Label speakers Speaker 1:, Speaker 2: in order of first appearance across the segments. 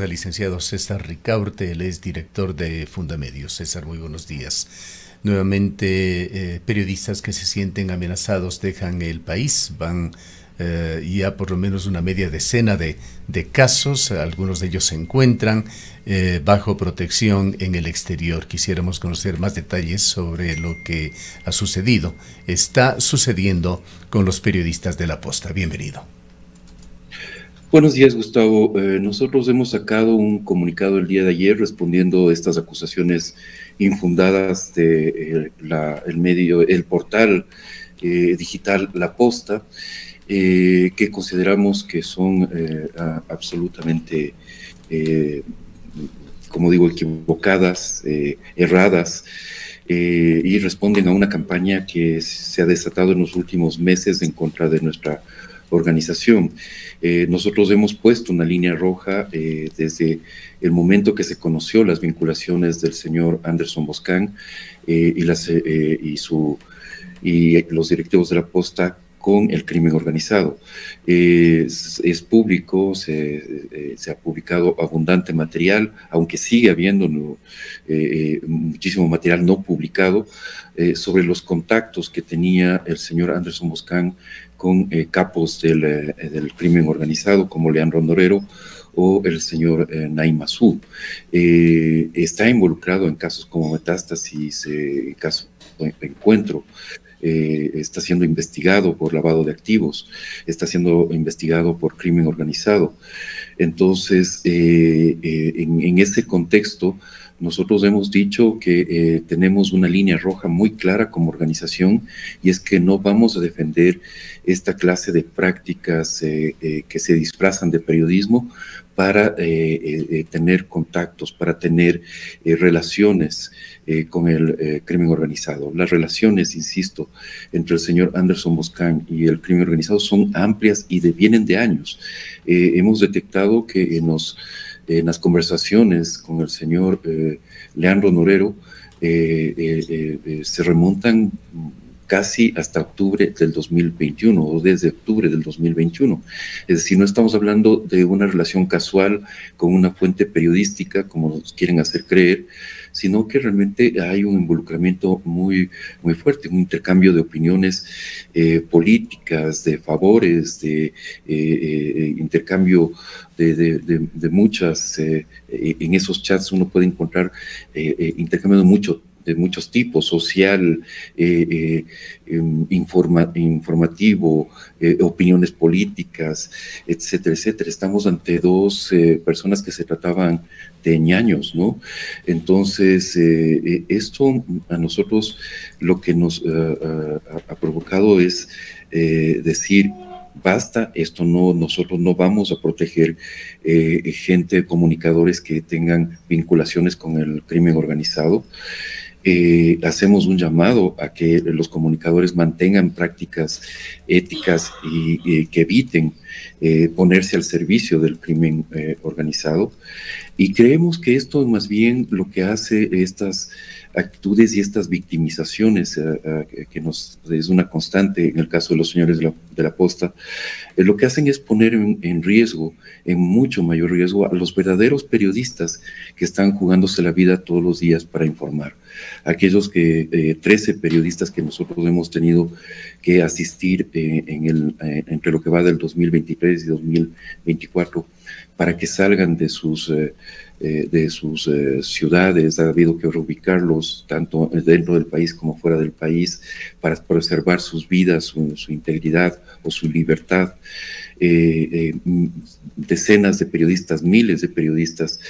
Speaker 1: Al licenciado César Ricaurte, él es director de Fundamedios. César, muy buenos días. Nuevamente, periodistas que se sienten amenazados dejan el país, van ya por lo menos una media decena de casos, algunos de ellos se encuentran bajo protección en el exterior. Quisiéramos conocer más detalles sobre lo que ha sucedido, está sucediendo con los periodistas de La Posta. Bienvenido.
Speaker 2: Buenos días, Gustavo. Nosotros hemos sacado un comunicado el día de ayer respondiendo a estas acusaciones infundadas de el portal digital La Posta, que consideramos que son absolutamente, como digo, equivocadas, erradas, y responden a una campaña que se ha desatado en los últimos meses en contra de nuestra organización. Nosotros hemos puesto una línea roja desde el momento que se conoció las vinculaciones del señor Anderson Boscan y los directivos de La Posta con el crimen organizado. Es público, se ha publicado abundante material, aunque sigue habiendo muchísimo material no publicado sobre los contactos que tenía el señor Anderson Boscan con capos del crimen organizado como Leandro Norero o el señor Naim Massoud. Está involucrado en casos como Metástasis, caso de Encuentro. Está siendo investigado por lavado de activos, está siendo investigado por crimen organizado. Entonces, en ese contexto, nosotros hemos dicho que tenemos una línea roja muy clara como organización, y es que no vamos a defender esta clase de prácticas que se disfrazan de periodismo para tener contactos, para tener relaciones con el crimen organizado. Las relaciones, insisto, entre el señor Anderson Boscan y el crimen organizado son amplias y vienen de años. Hemos detectado que en las conversaciones con el señor Leandro Norero se remontan casi hasta octubre del 2021 o desde octubre del 2021. Es decir, no estamos hablando de una relación casual con una fuente periodística, como nos quieren hacer creer, sino que realmente hay un involucramiento muy, muy fuerte, un intercambio de opiniones políticas, de favores, de intercambio de muchas, en esos chats uno puede encontrar intercambio de muchos tipos, social, informativo, opiniones políticas, etcétera, etcétera. Estamos ante dos personas que se trataban de ñaños, ¿no? Entonces, esto a nosotros lo que nos ha provocado es decir, basta, esto no, nosotros no vamos a proteger gente, comunicadores que tengan vinculaciones con el crimen organizado. Hacemos un llamado a que los comunicadores mantengan prácticas éticas y que eviten ponerse al servicio del crimen organizado. Y creemos que esto más bien lo que hace estas actitudes y estas victimizaciones que es una constante en el caso de los señores de la Posta, lo que hacen es poner en riesgo, en mucho mayor riesgo, a los verdaderos periodistas que están jugándose la vida todos los días para informar. Aquellos 13 periodistas que nosotros hemos tenido que asistir entre lo que va del 2023 y 2024 para que salgan de sus ciudades. Ha habido que reubicarlos tanto dentro del país como fuera del país para preservar sus vidas, su integridad o su libertad. Decenas de periodistas, miles de periodistas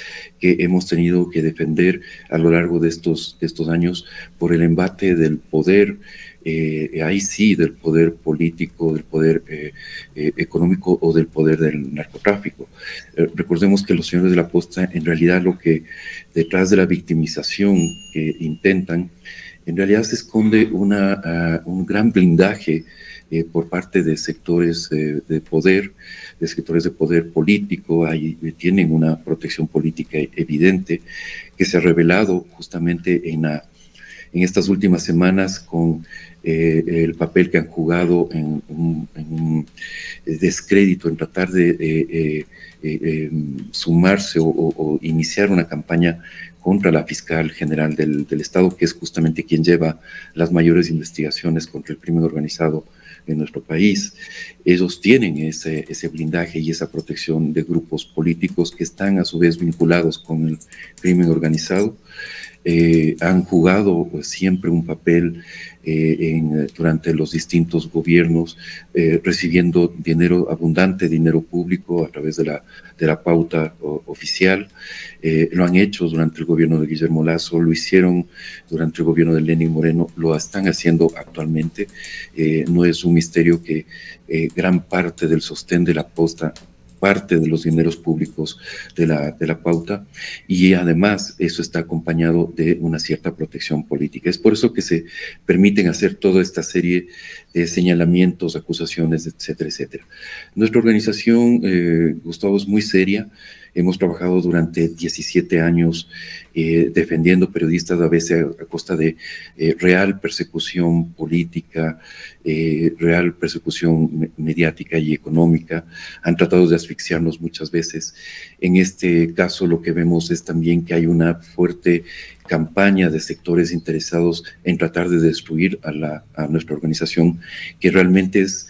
Speaker 2: que hemos tenido que defender a lo largo de estos años por el embate del poder, ahí sí, del poder político, del poder económico o del poder del narcotráfico. Recordemos que los señores de la Posta, en realidad, lo que detrás de la victimización que intentan, en realidad se esconde un gran blindaje por parte de sectores de poder político. Ahí tienen una protección política evidente que se ha revelado justamente en estas últimas semanas con el papel que han jugado en un descrédito, en tratar de sumarse o iniciar una campaña contra la fiscal general del Estado, que es justamente quien lleva las mayores investigaciones contra el crimen organizado en nuestro país. Ellos tienen ese blindaje y esa protección de grupos políticos que están a su vez vinculados con el crimen organizado. Han jugado pues, siempre un papel durante los distintos gobiernos, recibiendo abundante dinero público a través de la pauta oficial. Lo han hecho durante el gobierno de Guillermo Lasso, lo hicieron durante el gobierno de Lenín Moreno, lo están haciendo actualmente. No es un misterio que gran parte del sostén de la posta parte de los dineros públicos de la pauta, y además eso está acompañado de una cierta protección política. Es por eso que se permiten hacer toda esta serie de señalamientos, acusaciones, etcétera, etcétera. Nuestra organización, Gustavo, es muy seria. Hemos trabajado durante 17 años defendiendo periodistas, a veces a costa de real persecución política, real persecución mediática y económica. Han tratado de asfixiarnos muchas veces. En este caso lo que vemos es también que hay una fuerte campaña de sectores interesados en tratar de destruir a nuestra organización, que realmente es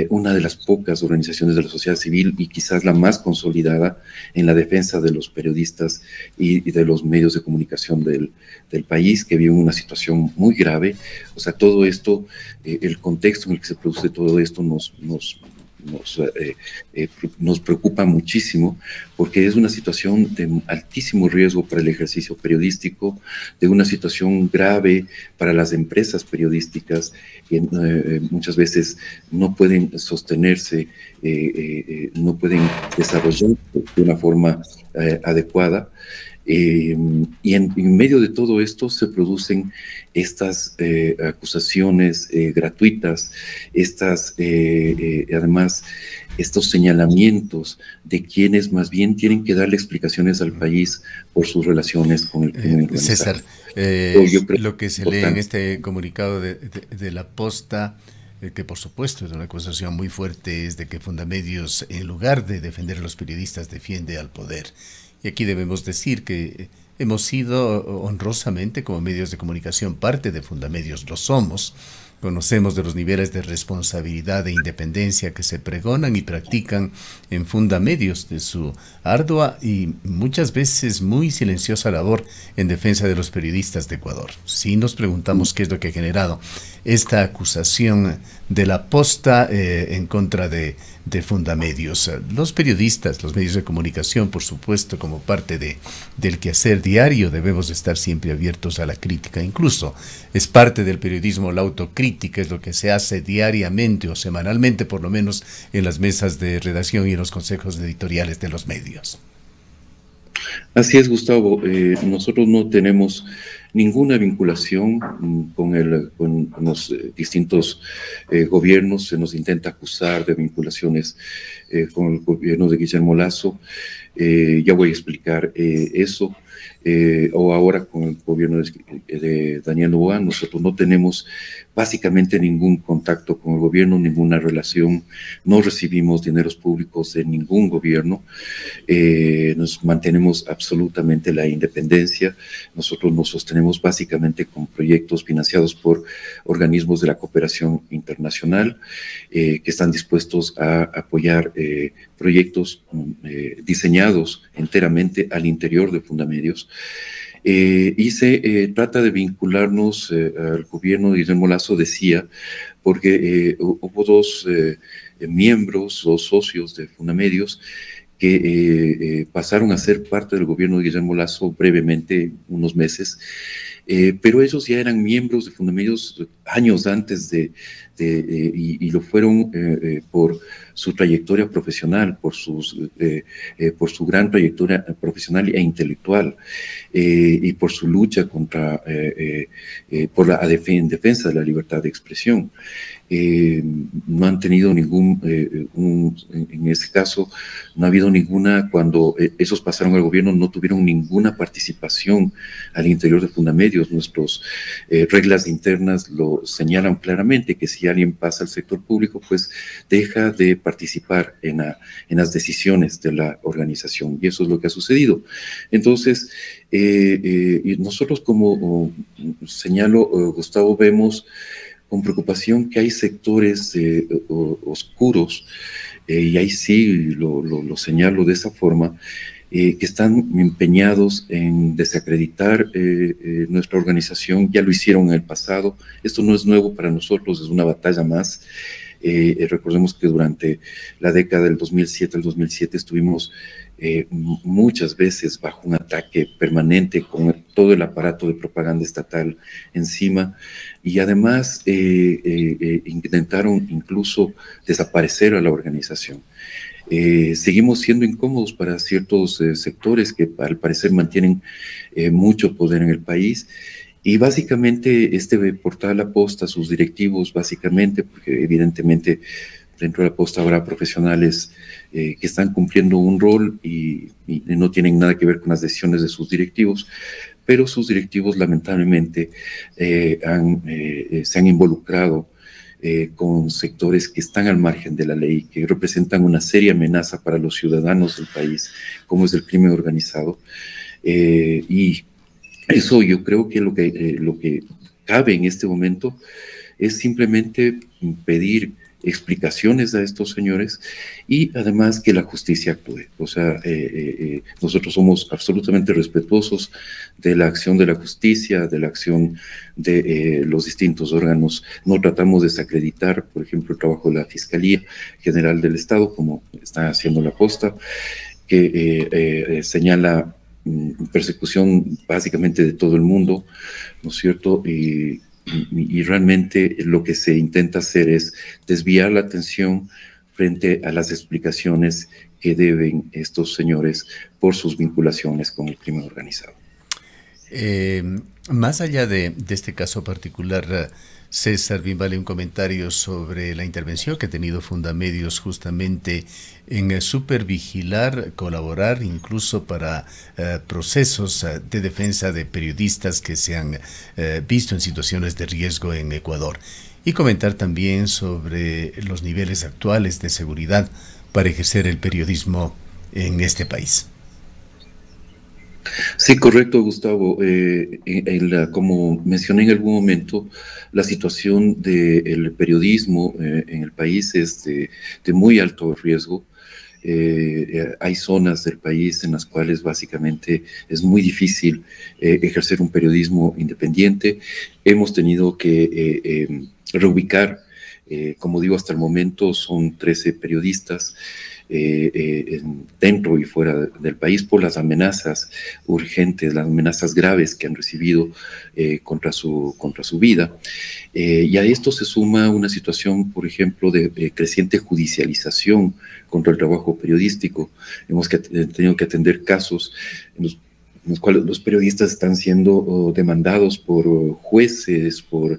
Speaker 2: una de las pocas organizaciones de la sociedad civil y quizás la más consolidada en la defensa de los periodistas y de los medios de comunicación del país, que viven una situación muy grave. O sea, todo esto, el contexto en el que se produce todo esto nos preocupa muchísimo, porque es una situación de altísimo riesgo para el ejercicio periodístico, de una situación grave para las empresas periodísticas, que muchas veces no pueden sostenerse, no pueden desarrollarse de una forma adecuada. Y en medio de todo esto se producen estas acusaciones gratuitas, además estos señalamientos de quienes más bien tienen que darle explicaciones al país por sus relaciones con el crimen organizado.
Speaker 1: César, lo que se lee en este comunicado de la Posta, que por supuesto es una acusación muy fuerte, es de que Fundamedios, en lugar de defender a los periodistas, defiende al poder. Y aquí debemos decir que hemos sido honrosamente, como medios de comunicación, parte de Fundamedios, lo somos. Conocemos de los niveles de responsabilidad e independencia que se pregonan y practican en Fundamedios, de su ardua y muchas veces muy silenciosa labor en defensa de los periodistas de Ecuador. Si nos preguntamos qué es lo que ha generado esta acusación de la Posta en contra de Fundamedios. Los periodistas, los medios de comunicación, por supuesto, como parte del quehacer diario, debemos estar siempre abiertos a la crítica. Incluso es parte del periodismo la autocrítica, es lo que se hace diariamente o semanalmente, por lo menos, en las mesas de redacción y en los consejos editoriales de los medios.
Speaker 2: Así es, Gustavo. Nosotros no tenemos ninguna vinculación con los distintos gobiernos. Se nos intenta acusar de vinculaciones con el gobierno de Guillermo Lasso. Ya voy a explicar eso. O ahora con el gobierno de Daniel Noboa. Nosotros no tenemos básicamente ningún contacto con el gobierno, ninguna relación, no recibimos dineros públicos de ningún gobierno, nos mantenemos absolutamente la independencia. Nosotros nos sostenemos básicamente con proyectos financiados por organismos de la cooperación internacional que están dispuestos a apoyar proyectos diseñados enteramente al interior de Fundamedios. Y se trata de vincularnos al gobierno de Guillermo Lasso, decía, porque hubo dos miembros, dos socios de Fundamedios que pasaron a ser parte del gobierno de Guillermo Lasso brevemente, unos meses, pero ellos ya eran miembros de Fundamedios años antes y lo fueron por su trayectoria profesional, por su gran trayectoria profesional e intelectual, y por su lucha en defensa de la libertad de expresión. No han tenido en ese caso, no ha habido ninguna, cuando esos pasaron al gobierno, no tuvieron ninguna participación al interior de Fundamedios. Nuestras reglas internas lo señalan claramente, que si alguien pasa al sector público, pues deja de participar en las decisiones de la organización, y eso es lo que ha sucedido. Entonces, y nosotros, como señalo, Gustavo, vemos con preocupación que hay sectores oscuros, y ahí sí lo señalo de esa forma, que están empeñados en desacreditar nuestra organización. Ya lo hicieron en el pasado. Esto no es nuevo para nosotros, es una batalla más. Recordemos que durante la década del 2007 al 2007 estuvimos muchas veces bajo un ataque permanente con todo el aparato de propaganda estatal encima, y además intentaron incluso desaparecer a la organización. Seguimos siendo incómodos para ciertos sectores que al parecer mantienen mucho poder en el país. Y básicamente este portal La Posta, sus directivos, básicamente, porque evidentemente dentro de La Posta habrá profesionales que están cumpliendo un rol y no tienen nada que ver con las decisiones de sus directivos, pero sus directivos lamentablemente se han involucrado con sectores que están al margen de la ley, que representan una seria amenaza para los ciudadanos del país, como es el crimen organizado. Y eso yo creo que lo que cabe en este momento es simplemente pedir explicaciones a estos señores y además que la justicia actúe. O sea, nosotros somos absolutamente respetuosos de la acción de la justicia, de la acción de los distintos órganos. No tratamos de desacreditar, por ejemplo, el trabajo de la Fiscalía General del Estado, como está haciendo La Posta, que señala persecución básicamente de todo el mundo, ¿no es cierto? Y realmente lo que se intenta hacer es desviar la atención frente a las explicaciones que deben estos señores por sus vinculaciones con el crimen organizado.
Speaker 1: Más allá de este caso particular, César, bien vale un comentario sobre la intervención que ha tenido Fundamedios justamente en supervigilar, colaborar incluso para procesos de defensa de periodistas que se han visto en situaciones de riesgo en Ecuador. Y comentar también sobre los niveles actuales de seguridad para ejercer el periodismo en este país.
Speaker 2: Sí, correcto, Gustavo. Como mencioné en algún momento, la situación del periodismo en el país es de muy alto riesgo. Hay zonas del país en las cuales básicamente es muy difícil ejercer un periodismo independiente. Hemos tenido que reubicar, como digo, hasta el momento son 13 periodistas dentro y fuera del país por las amenazas urgentes, las amenazas graves que han recibido contra su vida. Y a esto se suma una situación, por ejemplo, de creciente judicialización contra el trabajo periodístico. Hemos tenido que atender casos en los cuales los periodistas están siendo demandados por jueces, por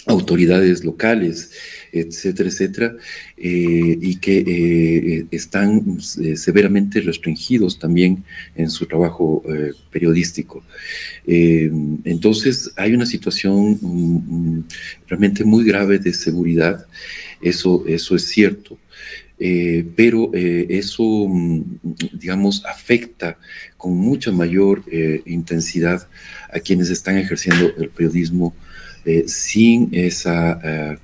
Speaker 2: autoridades locales, etcétera, etcétera, y que están severamente restringidos también en su trabajo periodístico. Entonces hay una situación realmente muy grave de seguridad, eso es cierto. Pero eso, digamos, afecta con mucha mayor intensidad a quienes están ejerciendo el periodismo sin esa,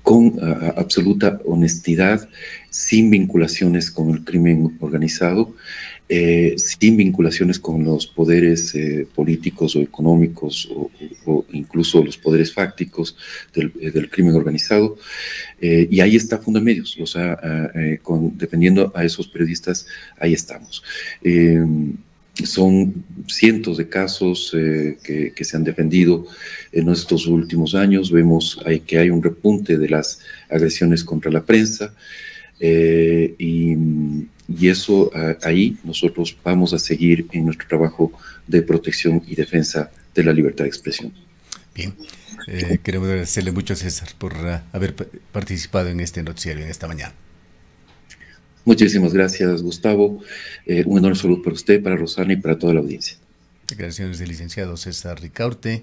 Speaker 2: con absoluta honestidad, sin vinculaciones con el crimen organizado, sin vinculaciones con los poderes políticos o económicos o incluso los poderes fácticos del crimen organizado. Y ahí está Fundamedios, o sea, defendiendo a esos periodistas, ahí estamos. Son cientos de casos que se han defendido en estos últimos años. Vemos que hay un repunte de las agresiones contra la prensa y eso ahí nosotros vamos a seguir en nuestro trabajo de protección y defensa de la libertad de expresión.
Speaker 1: Bien, queremos agradecerle mucho, César, por haber participado en este noticiario en esta mañana.
Speaker 2: Muchísimas gracias, Gustavo. Un enorme saludo para usted, para Rosana y para toda la audiencia.
Speaker 1: Declaraciones del licenciado César Ricaurte.